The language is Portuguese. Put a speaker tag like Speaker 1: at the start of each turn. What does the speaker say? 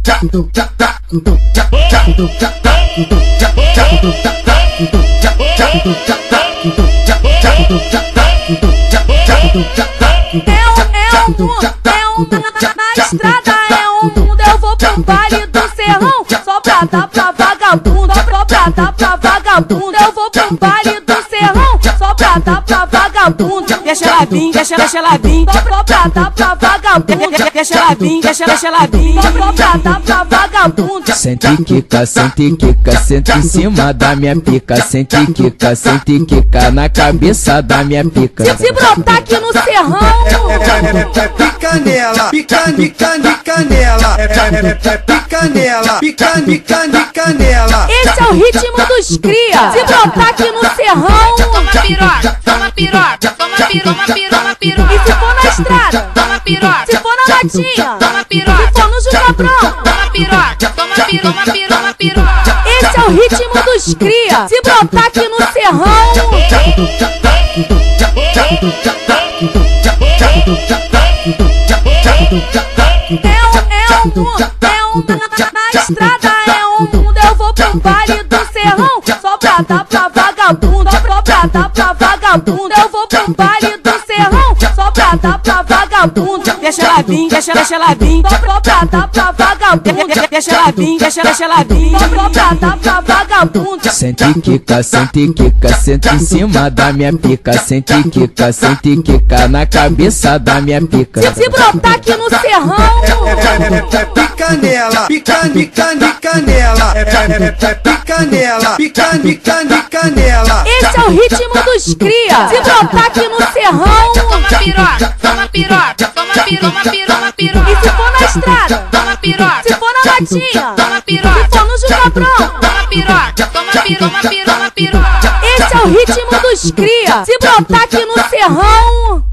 Speaker 1: Na estrada é um mundo, eu vou pro baile do Serrão só pra dar pra vagabundo, só pra dar pra vagabundo. Eu vou pro baile do Serrão só pra dar pra vagabundo.
Speaker 2: Deixa ela vir, deixa ela vir,
Speaker 1: só pra dar pra vagabundo.
Speaker 2: deixa ela vir, deixa ela vir,
Speaker 1: só pra dar pra vagabundo.
Speaker 3: Sente quica, senta em cima da minha pica. Sente quica na cabeça da minha pica.
Speaker 1: Se brotar aqui no Serrão,
Speaker 4: pica nela, pica nela, pica nela, pica nela.
Speaker 1: esse é o ritmo dos cria. Se brotar aqui no Serrão,
Speaker 5: Toma piroca, toma piroca, toma piroca.
Speaker 1: e se for na estrada,
Speaker 5: Toma piroca,
Speaker 1: se for na latinha,
Speaker 5: toma
Speaker 1: se
Speaker 5: piroca,
Speaker 1: for no Jucabrão,
Speaker 5: toma piroca, toma piroca.
Speaker 1: esse é o ritmo dos cria. Se brotar aqui no Serrão, na estrada é um mundo, eu vou pro baile do Serrão só pra dar pra vagabundo, só pra dar pra vagabundo. Eu vou pro baile do Serrão só pra dar pra vagabundo.
Speaker 2: deixa ela vir, deixa ela vir,
Speaker 1: Só pra dar pra vagabundo.
Speaker 2: deixa ela vir, deixa ela vir,
Speaker 1: Só pra dar pra vagabundo.
Speaker 3: Sente quica, senta em cima da minha pica. Sente quica na cabeça da minha pica.
Speaker 1: Se brotar aqui no Serrão,
Speaker 4: Pica nela, pica nela, pica nela, pica nela.
Speaker 1: esse é o ritmo dos cria. Se brotar aqui no Serrão,
Speaker 5: Toma piroca, toma piroca, toma piroca.
Speaker 1: e se for na estrada,
Speaker 5: Toma piroca,
Speaker 1: se for na latinha,
Speaker 5: toma
Speaker 1: se
Speaker 5: piroca,
Speaker 1: for no Jucabrão,
Speaker 5: toma piroca, toma piroca.
Speaker 1: esse é o ritmo dos cria. Se brotar aqui no Serrão,